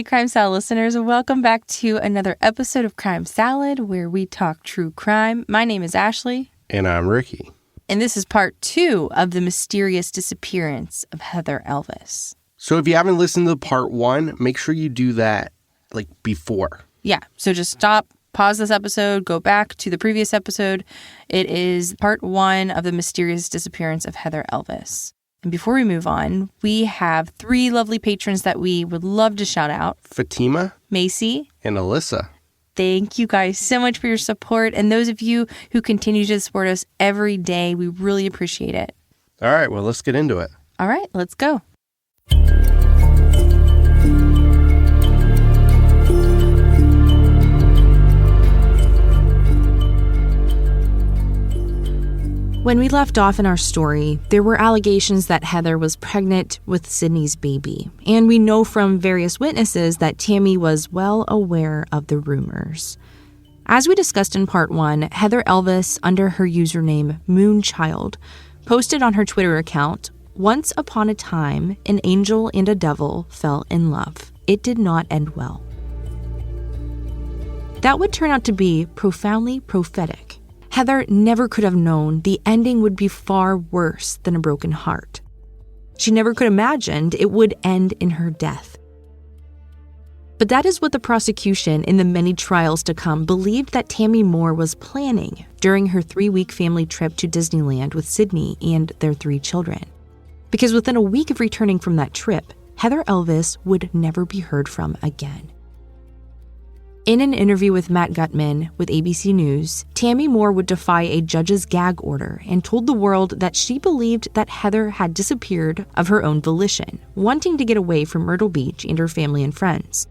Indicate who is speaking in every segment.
Speaker 1: Hey, Crime Salad listeners, welcome back to another episode of Crime Salad, where we talk true crime. My name is Ashley.
Speaker 2: And I'm Ricky.
Speaker 1: And this is part 2 of the mysterious disappearance of Heather Elvis.
Speaker 2: So if you haven't listened to part 1, make sure you do that, before.
Speaker 1: Yeah, so just stop, pause this episode, go back to the previous episode. It is part 1 of the mysterious disappearance of Heather Elvis. And before we move on, we have 3 lovely patrons that we would love to shout out.
Speaker 2: Fatima,
Speaker 1: Macy,
Speaker 2: and Alyssa.
Speaker 1: Thank you guys so much for your support. And those of you who continue to support us every day, we really appreciate it.
Speaker 2: All right, well, let's get into it.
Speaker 1: All right, let's go. When we left off in our story, there were allegations that Heather was pregnant with Sydney's baby, and we know from various witnesses that Tammy was well aware of the rumors. As we discussed in part 1, Heather Elvis, under her username Moonchild, posted on her Twitter account, "Once upon a time, an angel and a devil fell in love. It did not end well." That would turn out to be profoundly prophetic. Heather never could have known the ending would be far worse than a broken heart. She never could have imagined it would end in her death. But that is what the prosecution in the many trials to come believed that Tammy Moore was planning during her 3-week family trip to Disneyland with Sydney and their 3 children. Because within a week of returning from that trip, Heather Elvis would never be heard from again. In an interview with Matt Gutman with ABC News, Tammy Moore would defy a judge's gag order and told the world that she believed that Heather had disappeared of her own volition, wanting to get away from Myrtle Beach and her family and friends.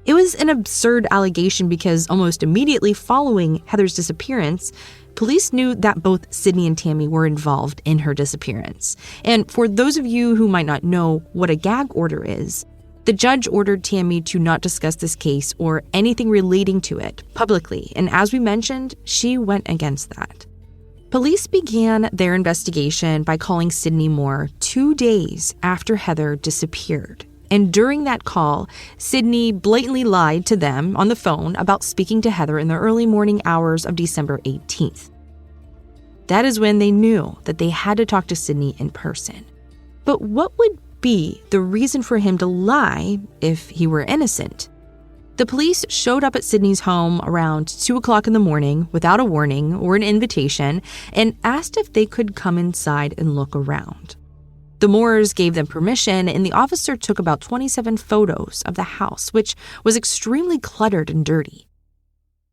Speaker 1: It was an absurd allegation because almost immediately following Heather's disappearance, police knew that both Sydney and Tammy were involved in her disappearance. And for those of you who might not know what a gag order is, the judge ordered Tammy to not discuss this case or anything relating to it publicly, and as we mentioned, she went against that. Police began their investigation by calling Sydney Moore 2 days after Heather disappeared. And during that call, Sydney blatantly lied to them on the phone about speaking to Heather in the early morning hours of December 18th. That is when they knew that they had to talk to Sydney in person. But what would be the reason for him to lie if he were innocent? The police showed up at Sydney's home around 2 o'clock in the morning without a warning or an invitation and asked if they could come inside and look around. The Moores gave them permission, and the officer took about 27 photos of the house, which was extremely cluttered and dirty.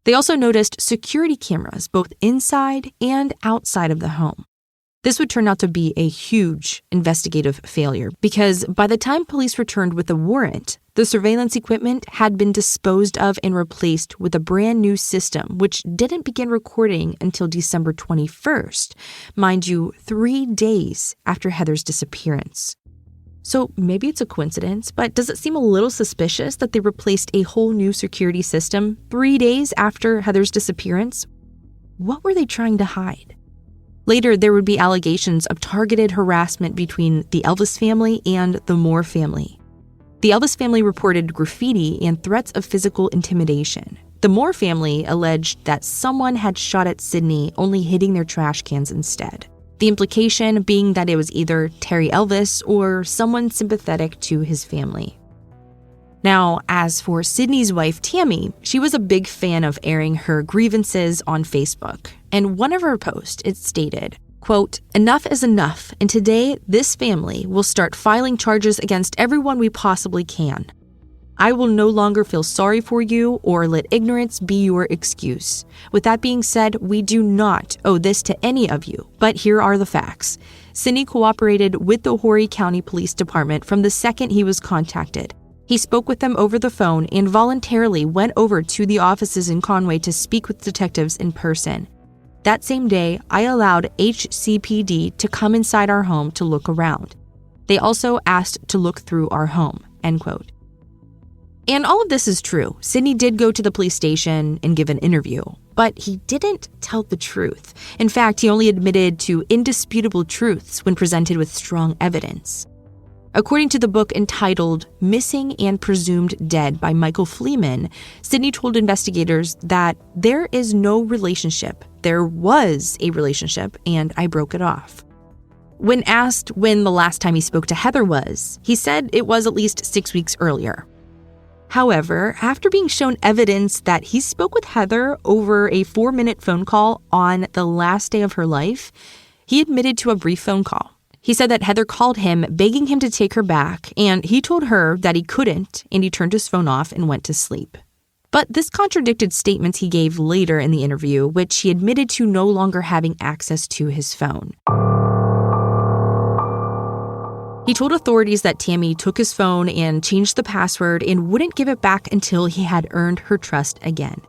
Speaker 1: They also noticed security cameras both inside and outside of the home. This would turn out to be a huge investigative failure because by the time police returned with a warrant, the surveillance equipment had been disposed of and replaced with a brand new system, which didn't begin recording until December 21st, mind you, 3 days after Heather's disappearance. So maybe it's a coincidence, but does it seem a little suspicious that they replaced a whole new security system 3 days after Heather's disappearance? What were they trying to hide? Later, there would be allegations of targeted harassment between the Elvis family and the Moore family. The Elvis family reported graffiti and threats of physical intimidation. The Moore family alleged that someone had shot at Sydney, only hitting their trash cans instead. The implication being that it was either Terry Elvis or someone sympathetic to his family. Now, as for Sydney's wife, Tammy, she was a big fan of airing her grievances on Facebook. And one of her posts, it stated, quote, "Enough is enough, and today this family will start filing charges against everyone we possibly can. I will no longer feel sorry for you or let ignorance be your excuse. With that being said, we do not owe this to any of you, but here are the facts. Sydney cooperated with the Horry County Police Department from the second he was contacted. He spoke with them over the phone and voluntarily went over to the offices in Conway to speak with detectives in person. That same day, I allowed HCPD to come inside our home to look around. They also asked to look through our home," end quote. And all of this is true. Sydney did go to the police station and give an interview, but he didn't tell the truth. In fact, he only admitted to indisputable truths when presented with strong evidence. According to the book entitled Missing and Presumed Dead by Michael Fleeman, Sydney told investigators that there is no relationship. There was a relationship, and I broke it off. When asked when the last time he spoke to Heather was, he said it was at least 6 weeks earlier. However, after being shown evidence that he spoke with Heather over a 4-minute phone call on the last day of her life, he admitted to a brief phone call. He said that Heather called him, begging him to take her back, and he told her that he couldn't, and he turned his phone off and went to sleep. But this contradicted statements he gave later in the interview, which he admitted to no longer having access to his phone. He told authorities that Tammy took his phone and changed the password and wouldn't give it back until he had earned her trust again.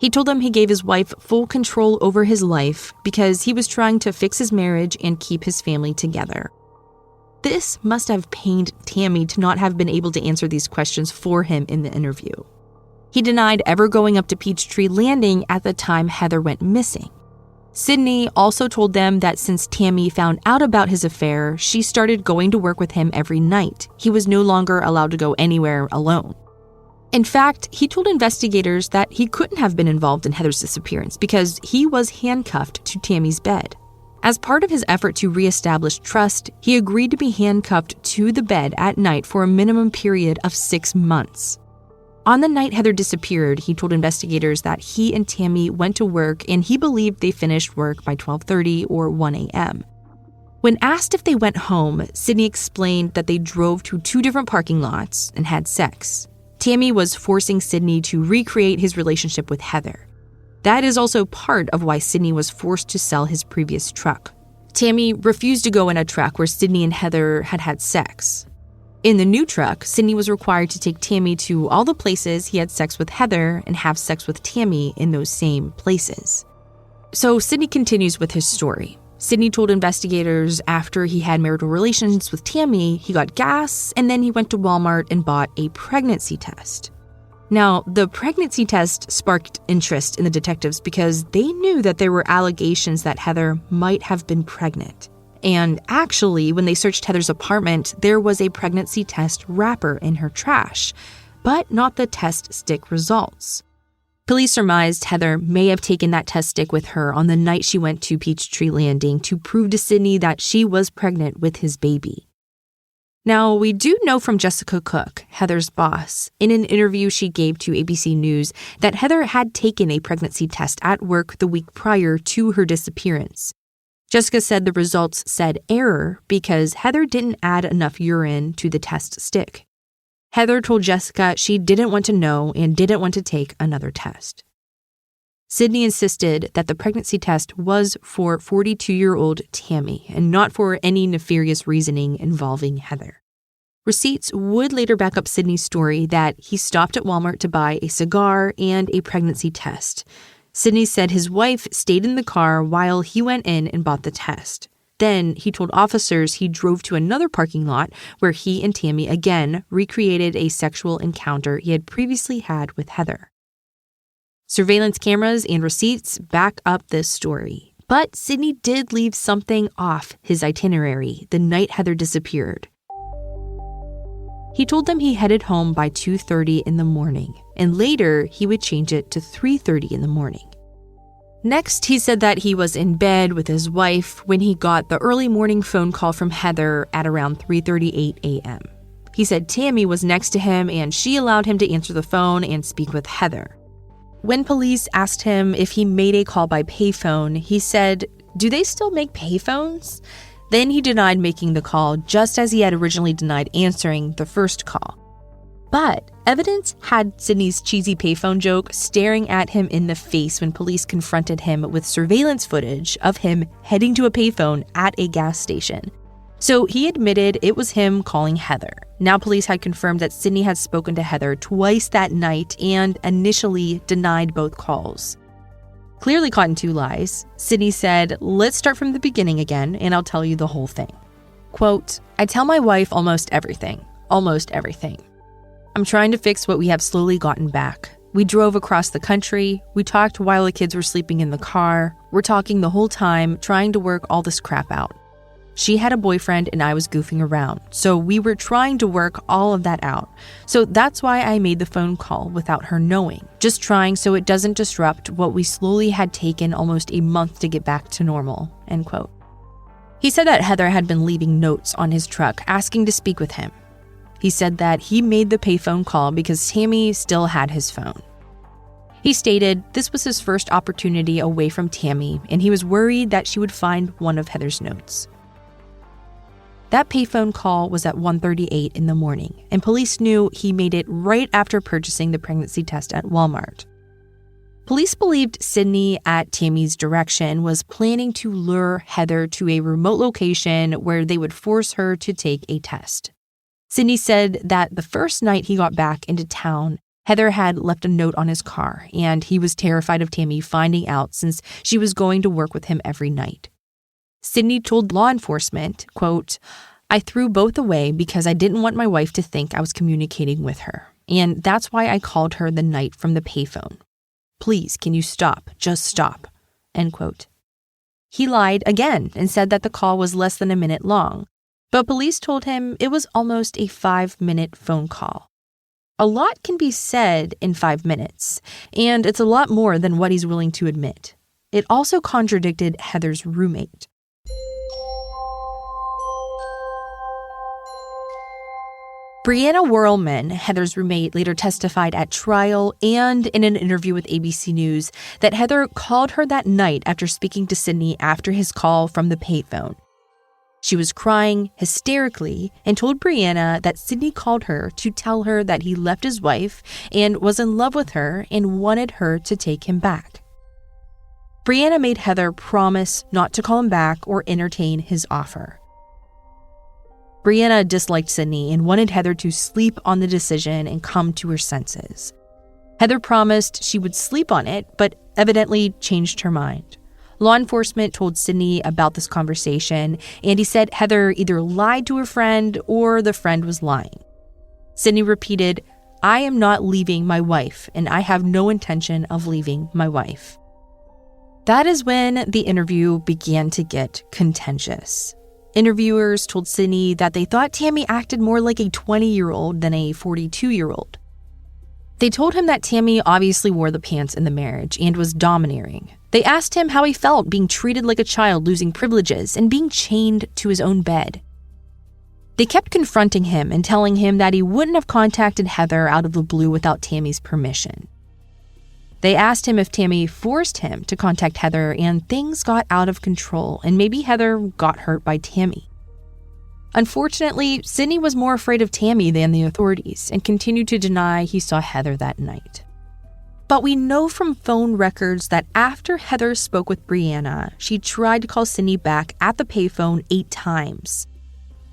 Speaker 1: He told them he gave his wife full control over his life because he was trying to fix his marriage and keep his family together. This must have pained Tammy to not have been able to answer these questions for him in the interview. He denied ever going up to Peachtree Landing at the time Heather went missing. Sydney also told them that since Tammy found out about his affair, she started going to work with him every night. He was no longer allowed to go anywhere alone. In fact, he told investigators that he couldn't have been involved in Heather's disappearance because he was handcuffed to Tammy's bed. As part of his effort to reestablish trust, he agreed to be handcuffed to the bed at night for a minimum period of 6 months. On the night Heather disappeared, he told investigators that he and Tammy went to work and he believed they finished work by 12:30 or 1 a.m. When asked if they went home, Sydney explained that they drove to 2 different parking lots and had sex. Tammy was forcing Sydney to recreate his relationship with Heather. That is also part of why Sydney was forced to sell his previous truck. Tammy refused to go in a truck where Sydney and Heather had had sex. In the new truck, Sydney was required to take Tammy to all the places he had sex with Heather and have sex with Tammy in those same places. So Sydney continues with his story. Sydney told investigators after he had marital relations with Tammy, he got gas, and then he went to Walmart and bought a pregnancy test. Now, the pregnancy test sparked interest in the detectives because they knew that there were allegations that Heather might have been pregnant. And actually, when they searched Heather's apartment, there was a pregnancy test wrapper in her trash, but not the test stick results. Police surmised Heather may have taken that test stick with her on the night she went to Peachtree Landing to prove to Sydney that she was pregnant with his baby. Now, we do know from Jessica Cook, Heather's boss, in an interview she gave to ABC News, that Heather had taken a pregnancy test at work the week prior to her disappearance. Jessica said the results said error because Heather didn't add enough urine to the test stick. Heather told Jessica she didn't want to know and didn't want to take another test. Sydney insisted that the pregnancy test was for 42-year-old Tammy and not for any nefarious reasoning involving Heather. Receipts would later back up Sydney's story that he stopped at Walmart to buy a cigar and a pregnancy test. Sydney said his wife stayed in the car while he went in and bought the test. Then he told officers he drove to another parking lot where he and Tammy again recreated a sexual encounter he had previously had with Heather. Surveillance cameras and receipts back up this story. But Sydney did leave something off his itinerary the night Heather disappeared. He told them he headed home by 2:30 in the morning, and later he would change it to 3:30 in the morning. Next, he said that he was in bed with his wife when he got the early morning phone call from Heather at around 3:38 a.m. He said Tammy was next to him and she allowed him to answer the phone and speak with Heather. When police asked him if he made a call by payphone, he said, "Do they still make payphones?" Then he denied making the call just as he had originally denied answering the first call. But evidence had Sydney's cheesy payphone joke staring at him in the face when police confronted him with surveillance footage of him heading to a payphone at a gas station. So he admitted it was him calling Heather. Now police had confirmed that Sydney had spoken to Heather twice that night and initially denied both calls. Clearly caught in 2 lies, Sydney said, "Let's start from the beginning again and I'll tell you the whole thing." Quote, "I tell my wife almost everything. I'm trying to fix what we have slowly gotten back. We drove across the country. We talked while the kids were sleeping in the car. We're talking the whole time, trying to work all this crap out. She had a boyfriend and I was goofing around, so we were trying to work all of that out. So that's why I made the phone call without her knowing, just trying so it doesn't disrupt what we slowly had taken almost a month to get back to normal," end quote. He said that Heather had been leaving notes on his truck asking to speak with him. He said that he made the payphone call because Tammy still had his phone. He stated this was his first opportunity away from Tammy, and he was worried that she would find one of Heather's notes. That payphone call was at 1:38 in the morning, and police knew he made it right after purchasing the pregnancy test at Walmart. Police believed Sydney, at Tammy's direction, was planning to lure Heather to a remote location where they would force her to take a test. Sydney said that the first night he got back into town, Heather had left a note on his car, and he was terrified of Tammy finding out since she was going to work with him every night. Sydney told law enforcement, quote, "I threw both away because I didn't want my wife to think I was communicating with her, and that's why I called her the night from the payphone. Please, can you stop? Just stop," end quote. He lied again and said that the call was less than a minute long, but police told him it was almost a 5-minute phone call. A lot can be said in 5 minutes, and it's a lot more than what he's willing to admit. It also contradicted Heather's roommate. Brianna Whirlman, Heather's roommate, later testified at trial and in an interview with ABC News that Heather called her that night after speaking to Sydney after his call from the payphone. She was crying hysterically and told Brianna that Sydney called her to tell her that he left his wife and was in love with her and wanted her to take him back. Brianna made Heather promise not to call him back or entertain his offer. Brianna disliked Sydney and wanted Heather to sleep on the decision and come to her senses. Heather promised she would sleep on it, but evidently changed her mind. Law enforcement told Sydney about this conversation, and he said Heather either lied to her friend or the friend was lying. Sydney repeated, "I am not leaving my wife, and I have no intention of leaving my wife." That is when the interview began to get contentious. Interviewers told Sydney that they thought Tammy acted more like a 20-year-old than a 42-year-old. They told him that Tammy obviously wore the pants in the marriage and was domineering. They asked him how he felt being treated like a child, losing privileges, and being chained to his own bed. They kept confronting him and telling him that he wouldn't have contacted Heather out of the blue without Tammy's permission. They asked him if Tammy forced him to contact Heather, and things got out of control, and maybe Heather got hurt by Tammy. Unfortunately, Sydney was more afraid of Tammy than the authorities and continued to deny he saw Heather that night. But we know from phone records that after Heather spoke with Brianna, she tried to call Sydney back at the payphone 8 times.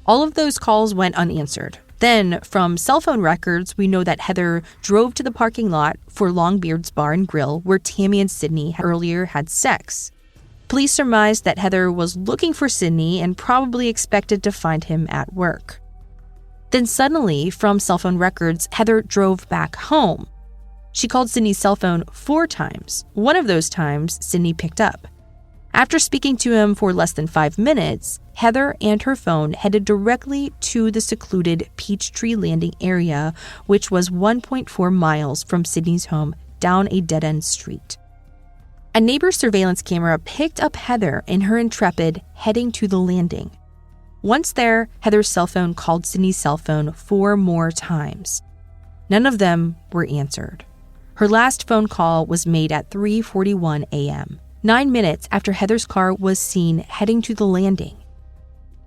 Speaker 1: All of those calls went unanswered. Then, from cell phone records, we know that Heather drove to the parking lot for Longbeard's Bar and Grill, where Tammy and Sydney earlier had sex. Police surmised that Heather was looking for Sydney and probably expected to find him at work. Then suddenly, from cell phone records, Heather drove back home. She called Sydney's cell phone 4 times. One of those times, Sydney picked up. After speaking to him for less than 5 minutes, Heather and her phone headed directly to the secluded Peachtree Landing area, which was 1.4 miles from Sydney's home down a dead-end street. A neighbor's surveillance camera picked up Heather in her Intrepid heading to the landing. Once there, Heather's cell phone called Sydney's cell phone 4 more times. None of them were answered. Her last phone call was made at 3:41 a.m., 9 minutes after Heather's car was seen heading to the landing.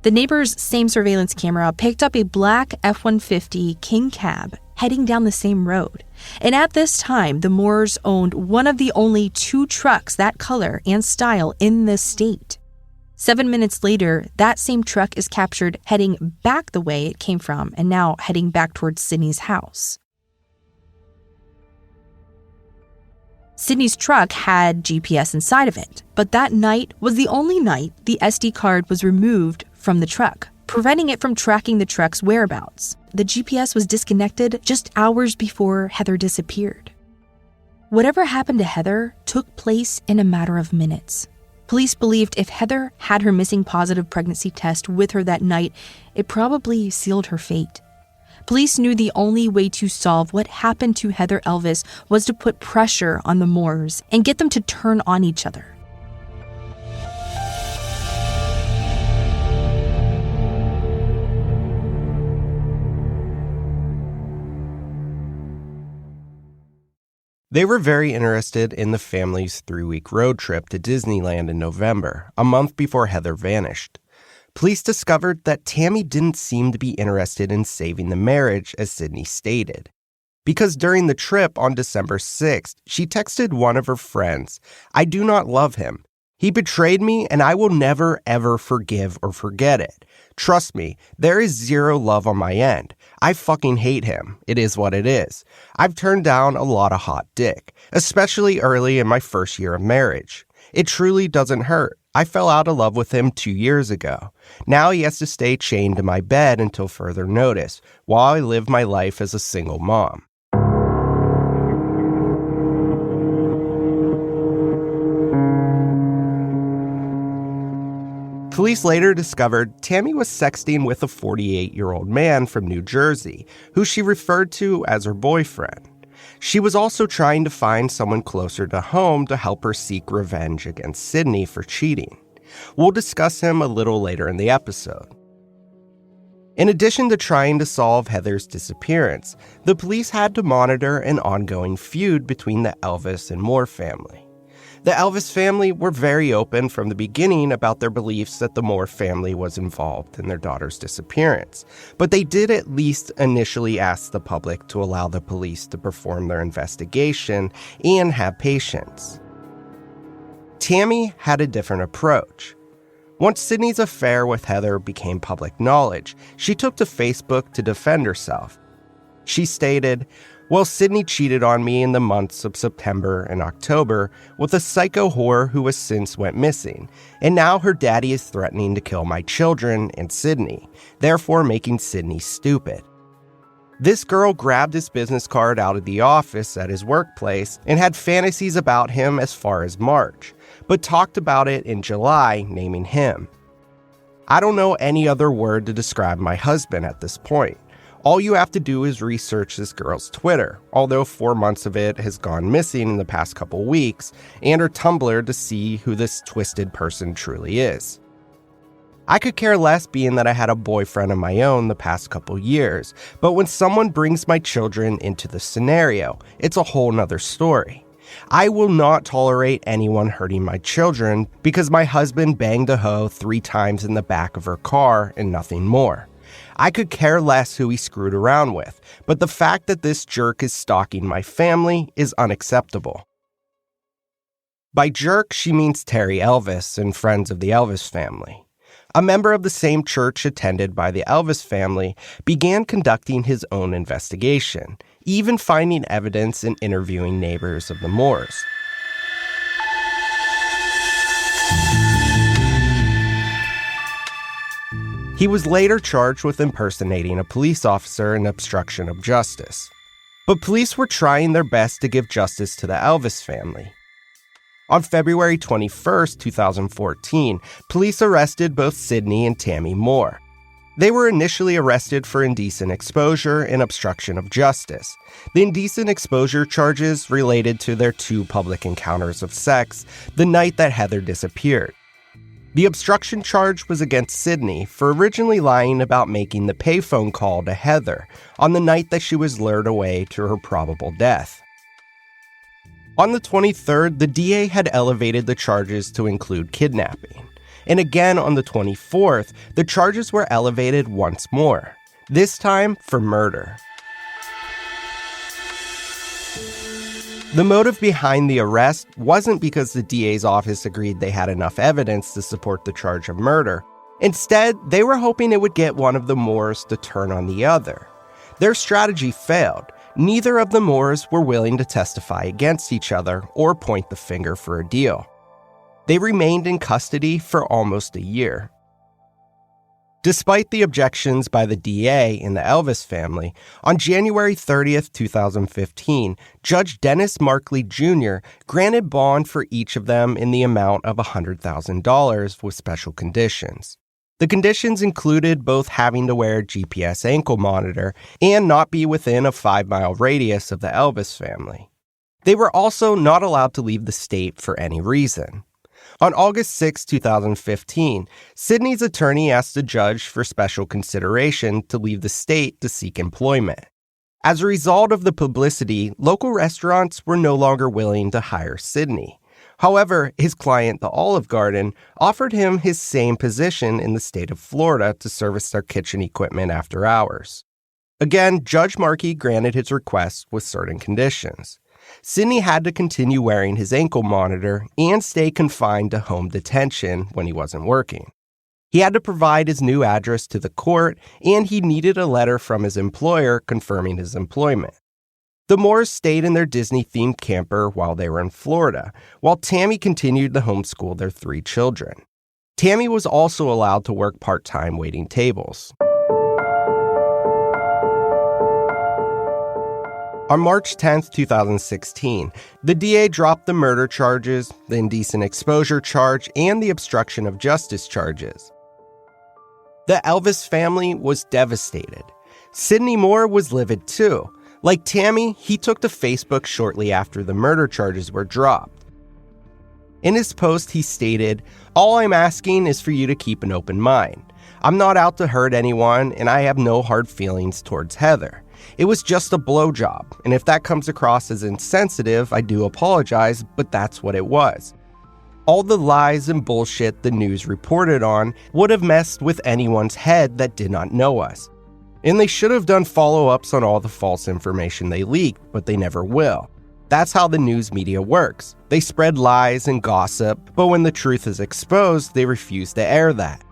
Speaker 1: The neighbor's same surveillance camera picked up a black F-150 King cab heading down the same road. And at this time, the Moores owned one of the only 2 trucks that color and style in the state. 7 minutes later, that same truck is captured heading back the way it came from and now heading back towards Sydney's house. Sydney's truck had GPS inside of it, but that night was the only night the SD card was removed from the truck, preventing it from tracking the truck's whereabouts. The GPS was disconnected just hours before Heather disappeared. Whatever happened to Heather took place in a matter of minutes. Police believed if Heather had her missing positive pregnancy test with her that night, it probably sealed her fate. Police knew the only way to solve what happened to Heather Elvis was to put pressure on the Moores and get them to turn on each other.
Speaker 2: They were very interested in the family's 3-week road trip to Disneyland in November, a month before Heather vanished. Police discovered that Tammy didn't seem to be interested in saving the marriage, as Sydney stated. Because during the trip on December 6th, she texted one of her friends, "I do not love him. He betrayed me and I will never ever forgive or forget it. Trust me, there is zero love on my end. I fucking hate him. It is what it is. I've turned down a lot of hot dick, especially early in my first year of marriage. It truly doesn't hurt. I fell out of love with him 2 years ago. Now he has to stay chained to my bed until further notice, while I live my life as a single mom." Police later discovered Tammy was sexting with a 48-year-old man from New Jersey, who she referred to as her boyfriend. She was also trying to find someone closer to home to help her seek revenge against Sydney for cheating. We'll discuss him a little later in the episode. In addition to trying to solve Heather's disappearance, the police had to monitor an ongoing feud between the Elvis and Moore family. The Elvis family were very open from the beginning about their beliefs that the Moore family was involved in their daughter's disappearance, but they did at least initially ask the public to allow the police to perform their investigation and have patience. Tammy had a different approach. Once Sydney's affair with Heather became public knowledge, she took to Facebook to defend herself. She stated, "Well, Sydney cheated on me in the months of September and October with a psycho whore who has since went missing, and now her daddy is threatening to kill my children and Sydney, therefore making Sydney stupid." This girl grabbed his business card out of the office at his workplace and had fantasies about him as far as March, but talked about it in July, naming him. "I don't know any other word to describe my husband at this point. All you have to do is research this girl's Twitter, although 4 months of it has gone missing in the past couple weeks, and her Tumblr to see who this twisted person truly is. I could care less being that I had a boyfriend of my own the past couple years, but when someone brings my children into the scenario, it's a whole nother story. I will not tolerate anyone hurting my children because my husband banged a hoe 3 times in the back of her car and nothing more. I could care less who he screwed around with, but the fact that this jerk is stalking my family is unacceptable." By jerk, she means Terry Elvis and friends of the Elvis family. A member of the same church attended by the Elvis family began conducting his own investigation, even finding evidence and interviewing neighbors of the Moores. He was later charged with impersonating a police officer and obstruction of justice. But police were trying their best to give justice to the Elvis family. On February 21st, 2014, police arrested both Sydney and Tammy Moore. They were initially arrested for indecent exposure and obstruction of justice. The indecent exposure charges related to their 2 public encounters of sex the night that Heather disappeared. The obstruction charge was against Sydney for originally lying about making the payphone call to Heather on the night that she was lured away to her probable death. On the 23rd, the DA had elevated the charges to include kidnapping. And again on the 24th, the charges were elevated once more, this time for murder. The motive behind the arrest wasn't because the DA's office agreed they had enough evidence to support the charge of murder. Instead, they were hoping it would get one of the Moores to turn on the other. Their strategy failed. Neither of the Moores were willing to testify against each other or point the finger for a deal. They remained in custody for almost a year. Despite the objections by the DA and the Elvis family, on January 30th, 2015, Judge Dennis Markley Jr. granted bond for each of them in the amount of $100,000 with special conditions. The conditions included both having to wear a GPS ankle monitor and not be within a 5-mile radius of the Elvis family. They were also not allowed to leave the state for any reason. On August 6, 2015, Sydney's attorney asked the judge for special consideration to leave the state to seek employment. As a result of the publicity, local restaurants were no longer willing to hire Sydney. However, his client, the Olive Garden, offered him his same position in the state of Florida to service their kitchen equipment after hours. Again, Judge Markey granted his request with certain conditions. Sydney had to continue wearing his ankle monitor and stay confined to home detention when he wasn't working. He had to provide his new address to the court, and he needed a letter from his employer confirming his employment. The Moores stayed in their Disney-themed camper while they were in Florida, while Tammy continued to homeschool their 3 children. Tammy was also allowed to work part-time waiting tables. On March 10, 2016, the DA dropped the murder charges, the indecent exposure charge, and the obstruction of justice charges. The Elvis family was devastated. Sydney Moore was livid too. Like Tammy, he took to Facebook shortly after the murder charges were dropped. In his post, he stated, "All I'm asking is for you to keep an open mind. I'm not out to hurt anyone, and I have no hard feelings towards Heather. It was just a blowjob, and if that comes across as insensitive, I do apologize, but that's what it was. All the lies and bullshit the news reported on would have messed with anyone's head that did not know us. And they should have done follow-ups on all the false information they leaked, but they never will. That's how the news media works. They spread lies and gossip, but when the truth is exposed, they refuse to air that.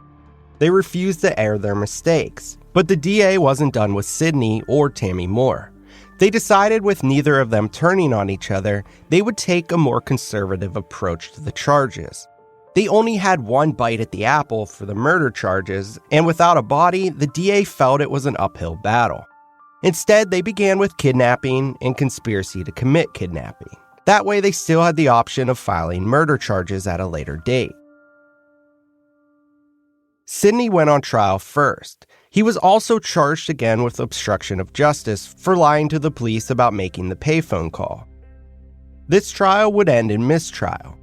Speaker 2: They refuse to air their mistakes. But the DA wasn't done with Sydney or Tammy Moore. They decided with neither of them turning on each other, they would take a more conservative approach to the charges. They only had one bite at the apple for the murder charges, and without a body, the DA felt it was an uphill battle. Instead, they began with kidnapping and conspiracy to commit kidnapping. That way, they still had the option of filing murder charges at a later date. Sydney went on trial first. He was also charged again with obstruction of justice for lying to the police about making the payphone call. This trial would end in mistrial.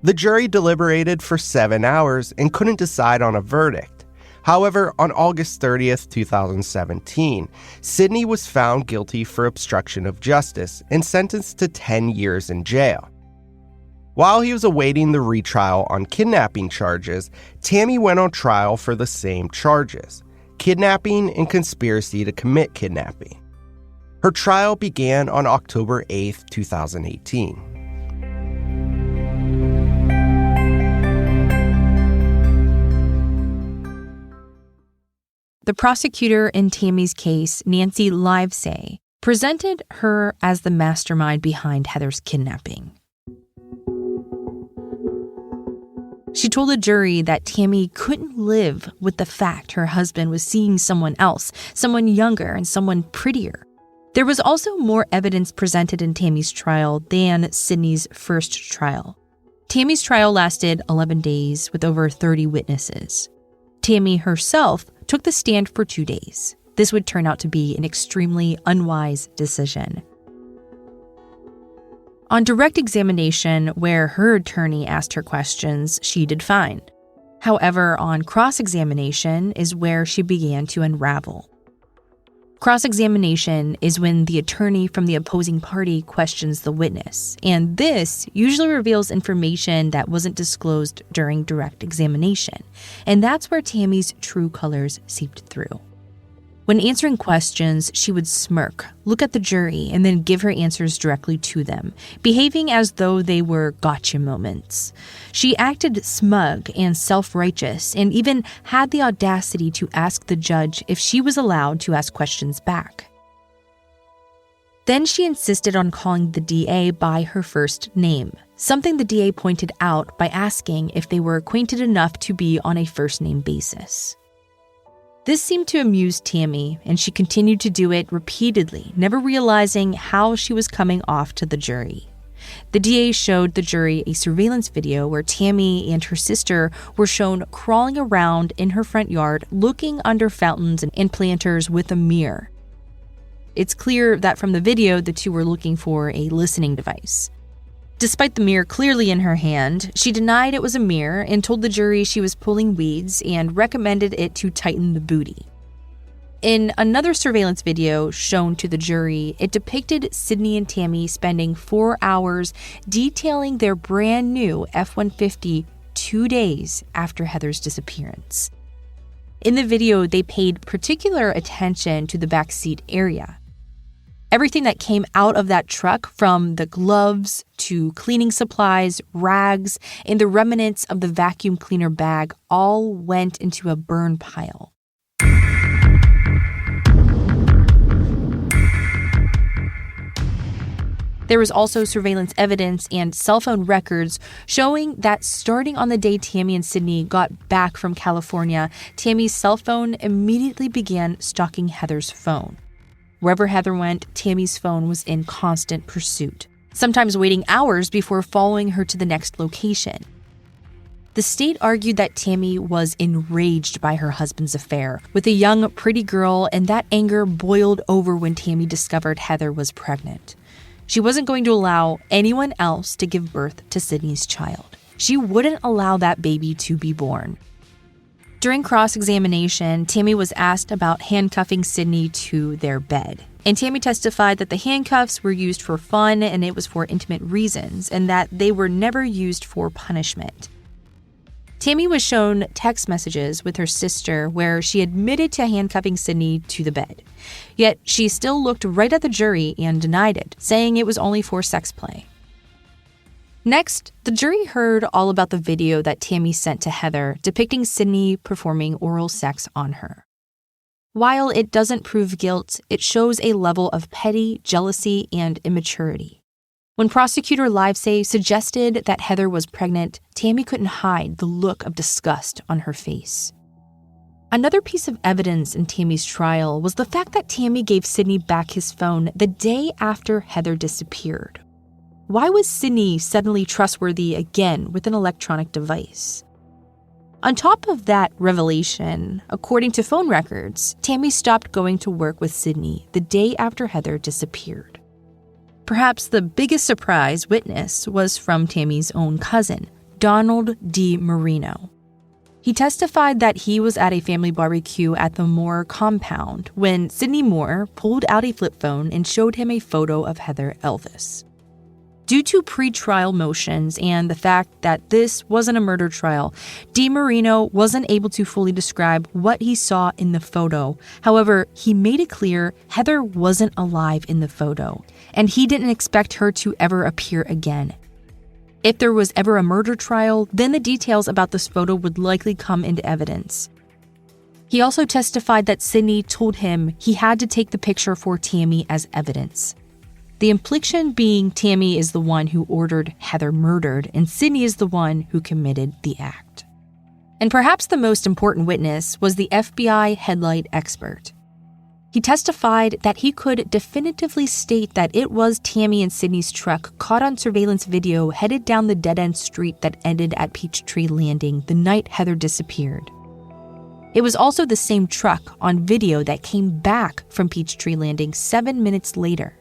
Speaker 2: The jury deliberated for 7 hours and couldn't decide on a verdict. However, on August 30th, 2017, Sydney was found guilty for obstruction of justice and sentenced to 10 years in jail. While he was awaiting the retrial on kidnapping charges, Tammy went on trial for the same charges: kidnapping and conspiracy to commit kidnapping. Her trial began on October 8th, 2018.
Speaker 1: The prosecutor in Tammy's case, Nancy Livesay, presented her as the mastermind behind Heather's kidnapping. She told the jury that Tammy couldn't live with the fact her husband was seeing someone else, someone younger and someone prettier. There was also more evidence presented in Tammy's trial than Sydney's first trial. Tammy's trial lasted 11 days with over 30 witnesses. Tammy herself took the stand for 2 days. This would turn out to be an extremely unwise decision. On direct examination, where her attorney asked her questions, she did fine. However, on cross-examination is where she began to unravel. Cross-examination is when the attorney from the opposing party questions the witness, and this usually reveals information that wasn't disclosed during direct examination, and that's where Tammy's true colors seeped through. When answering questions, she would smirk, look at the jury, and then give her answers directly to them, behaving as though they were gotcha moments. She acted smug and self-righteous, and even had the audacity to ask the judge if she was allowed to ask questions back. Then she insisted on calling the DA by her first name, something the DA pointed out by asking if they were acquainted enough to be on a first-name basis. This seemed to amuse Tammy, and she continued to do it repeatedly, never realizing how she was coming off to the jury. The DA showed the jury a surveillance video where Tammy and her sister were shown crawling around in her front yard, looking under fountains and planters with a mirror. It's clear that from the video, the two were looking for a listening device. Despite the mirror clearly in her hand, she denied it was a mirror and told the jury she was pulling weeds and recommended it to tighten the booty. In another surveillance video shown to the jury, it depicted Sydney and Tammy spending 4 hours detailing their brand new F-150 2 days after Heather's disappearance. In the video, they paid particular attention to the backseat area. Everything that came out of that truck, from the gloves to cleaning supplies, rags, and the remnants of the vacuum cleaner bag, all went into a burn pile. There was also surveillance evidence and cell phone records showing that starting on the day Tammy and Sydney got back from California, Tammy's cell phone immediately began stalking Heather's phone. Wherever Heather went, Tammy's phone was in constant pursuit, sometimes waiting hours before following her to the next location. The state argued that Tammy was enraged by her husband's affair with a young, pretty girl, and that anger boiled over when Tammy discovered Heather was pregnant. She wasn't going to allow anyone else to give birth to Sydney's child. She wouldn't allow that baby to be born. During cross-examination, Tammy was asked about handcuffing Sydney to their bed. And Tammy testified that the handcuffs were used for fun and it was for intimate reasons, and that they were never used for punishment. Tammy was shown text messages with her sister where she admitted to handcuffing Sydney to the bed. Yet she still looked right at the jury and denied it, saying it was only for sex play. Next, the jury heard all about the video that Tammy sent to Heather depicting Sydney performing oral sex on her. While it doesn't prove guilt, it shows a level of petty jealousy and immaturity. When prosecutor Livesay suggested that Heather was pregnant, Tammy couldn't hide the look of disgust on her face. Another piece of evidence in Tammy's trial was the fact that Tammy gave Sydney back his phone the day after Heather disappeared. Why was Sydney suddenly trustworthy again with an electronic device? On top of that revelation, according to phone records, Tammy stopped going to work with Sydney the day after Heather disappeared. Perhaps the biggest surprise witness was from Tammy's own cousin, Donald D. Marino. He testified that he was at a family barbecue at the Moore compound when Sydney Moore pulled out a flip phone and showed him a photo of Heather Elvis. Due to pre-trial motions and the fact that this wasn't a murder trial, DiMarino wasn't able to fully describe what he saw in the photo. However, he made it clear Heather wasn't alive in the photo, and he didn't expect her to ever appear again. If there was ever a murder trial, then the details about this photo would likely come into evidence. He also testified that Sydney told him he had to take the picture for Tammy as evidence. The implication being Tammy is the one who ordered Heather murdered and Sydney is the one who committed the act. And perhaps the most important witness was the FBI headlight expert. He testified that he could definitively state that it was Tammy and Sydney's truck caught on surveillance video headed down the dead-end street that ended at Peachtree Landing the night Heather disappeared. It was also the same truck on video that came back from Peachtree Landing 7 minutes later.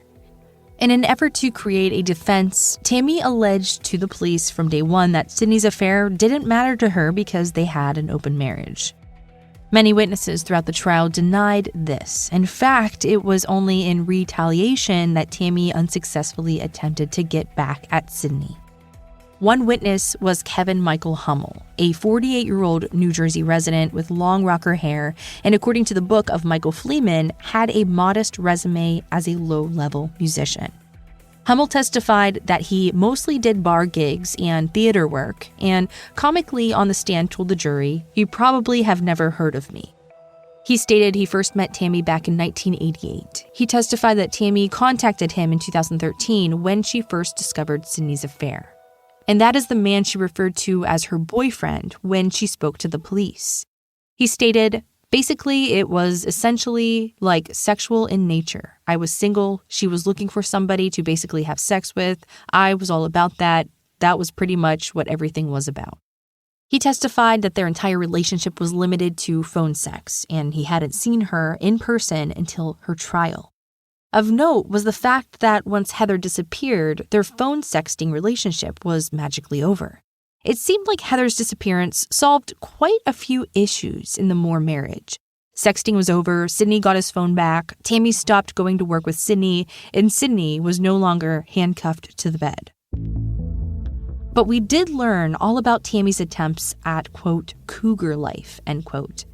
Speaker 1: In an effort to create a defense, Tammy alleged to the police from day one that Sydney's affair didn't matter to her because they had an open marriage. Many witnesses throughout the trial denied this. In fact, it was only in retaliation that Tammy unsuccessfully attempted to get back at Sydney. One witness was Kevin Michael Hummel, a 48-year-old New Jersey resident with long rocker hair, and according to the book of Michael Fleeman, had a modest resume as a low-level musician. Hummel testified that he mostly did bar gigs and theater work, and comically on the stand told the jury, "You probably have never heard of me." He stated he first met Tammy back in 1988. He testified that Tammy contacted him in 2013 when she first discovered Sydney's affair. And that is the man she referred to as her boyfriend when she spoke to the police. He stated, Basically, it was essentially like sexual in nature. I was single. She was looking for somebody to basically have sex with. I was all about that. That was pretty much what everything was about. He testified that their entire relationship was limited to phone sex, and he hadn't seen her in person until her trial. Of note was the fact that once Heather disappeared, their phone sexting relationship was magically over. It seemed like Heather's disappearance solved quite a few issues in the Moore marriage. Sexting was over, Sidney got his phone back, Tammy stopped going to work with Sidney, and Sidney was no longer handcuffed to the bed. But we did learn all about Tammy's attempts at, quote, cougar life, end quote.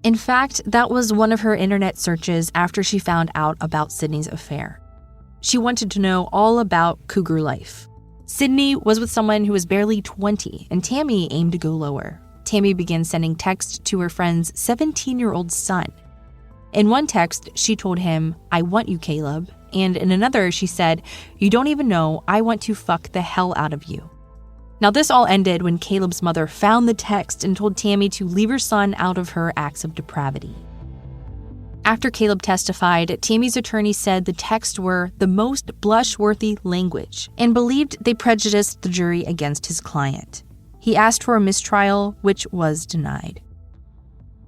Speaker 1: In fact, that was one of her internet searches after she found out about Sidney's affair. She wanted to know all about cougar life. Sidney was with someone who was barely 20, and Tammy aimed to go lower. Tammy began sending texts to her friend's 17-year-old son. In one text, she told him, "I want you, Caleb." And in another, she said, "You don't even know, I want to fuck the hell out of you." Now, this all ended when Caleb's mother found the text and told Tammy to leave her son out of her acts of depravity. After Caleb testified, Tammy's attorney said the texts were the most blush-worthy language and believed they prejudiced the jury against his client. He asked for a mistrial, which was denied.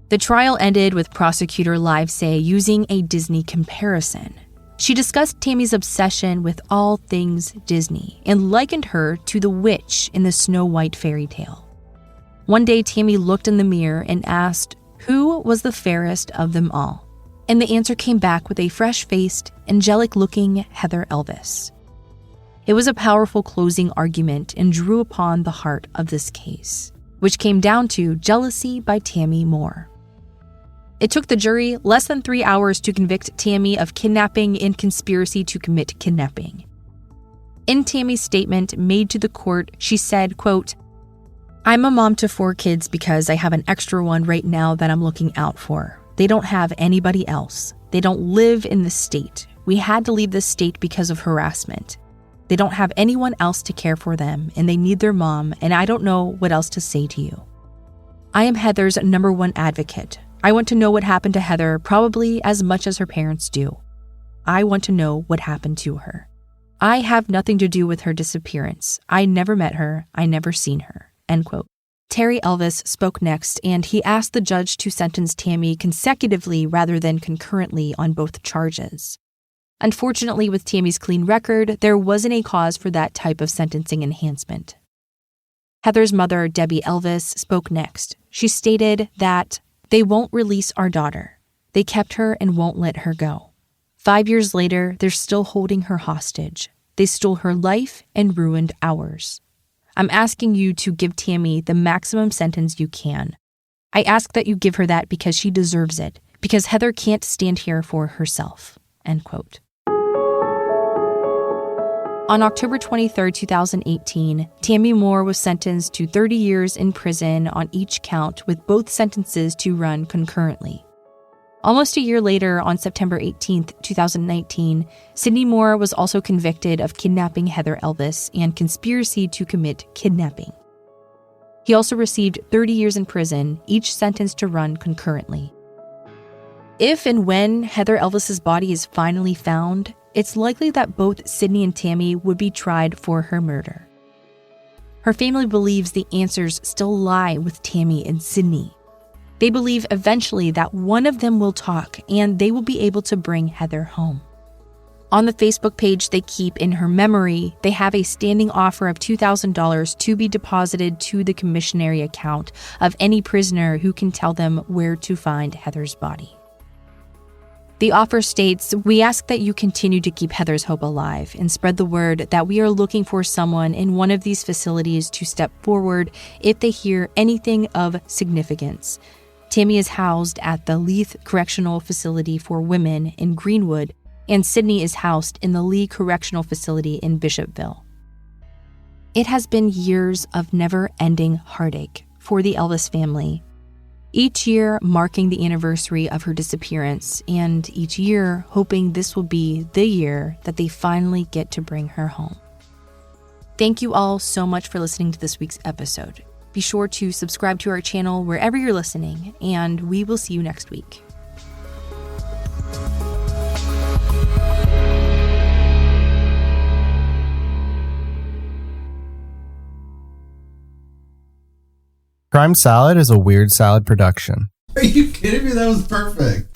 Speaker 1: The trial ended with prosecutor Livesay using a Disney comparison. She discussed Tammy's obsession with all things Disney and likened her to the witch in the Snow White fairy tale. One day, Tammy looked in the mirror and asked, who was the fairest of them all? And the answer came back with a fresh-faced, angelic-looking Heather Elvis. It was a powerful closing argument and drew upon the heart of this case, which came down to jealousy by Tammy Moore. It took the jury less than 3 hours to convict Tammy of kidnapping and conspiracy to commit kidnapping. In Tammy's statement made to the court, she said, quote, "I'm a mom to 4 kids because I have an extra one right now that I'm looking out for. They don't have anybody else. They don't live in the state. We had to leave the state because of harassment. They don't have anyone else to care for them, and they need their mom, and I don't know what else to say to you. I am Heather's #1 advocate. I want to know what happened to Heather probably as much as her parents do. I want to know what happened to her. I have nothing to do with her disappearance. I never met her. I never seen her." End quote. Terry Elvis spoke next, and he asked the judge to sentence Tammy consecutively rather than concurrently on both charges. Unfortunately, with Tammy's clean record, there wasn't a cause for that type of sentencing enhancement. Heather's mother, Debbie Elvis, spoke next. She stated that they won't release our daughter. They kept her and won't let her go. 5 years later, they're still holding her hostage. They stole her life and ruined ours. I'm asking you to give Tammy the maximum sentence you can. I ask that you give her that because she deserves it, because Heather can't stand here for herself." End quote. On October 23, 2018, Tammy Moore was sentenced to 30 years in prison on each count, with both sentences to run concurrently. Almost a year later, on September 18, 2019, Sidney Moore was also convicted of kidnapping Heather Elvis and conspiracy to commit kidnapping. He also received 30 years in prison, each sentenced to run concurrently. If and when Heather Elvis's body is finally found, it's likely that both Sidney and Tammy would be tried for her murder. Her family believes the answers still lie with Tammy and Sidney. They believe eventually that one of them will talk and they will be able to bring Heather home. On the Facebook page they keep in her memory, they have a standing offer of $2,000 to be deposited to the commissary account of any prisoner who can tell them where to find Heather's body. The offer states, "We ask that you continue to keep Heather's hope alive and spread the word that we are looking for someone in one of these facilities to step forward if they hear anything of significance. Tammy is housed at the Leith Correctional Facility for Women in Greenwood, and Sidney is housed in the Lee Correctional Facility in Bishopville." It has been years of never-ending heartache for the Elvis family, each year marking the anniversary of her disappearance, and each year hoping this will be the year that they finally get to bring her home. Thank you all so much for listening to this week's episode. Be sure to subscribe to our channel wherever you're listening, and we will see you next week.
Speaker 2: Crime Salad is a Weird Salad production.
Speaker 3: Are you kidding me? That was perfect.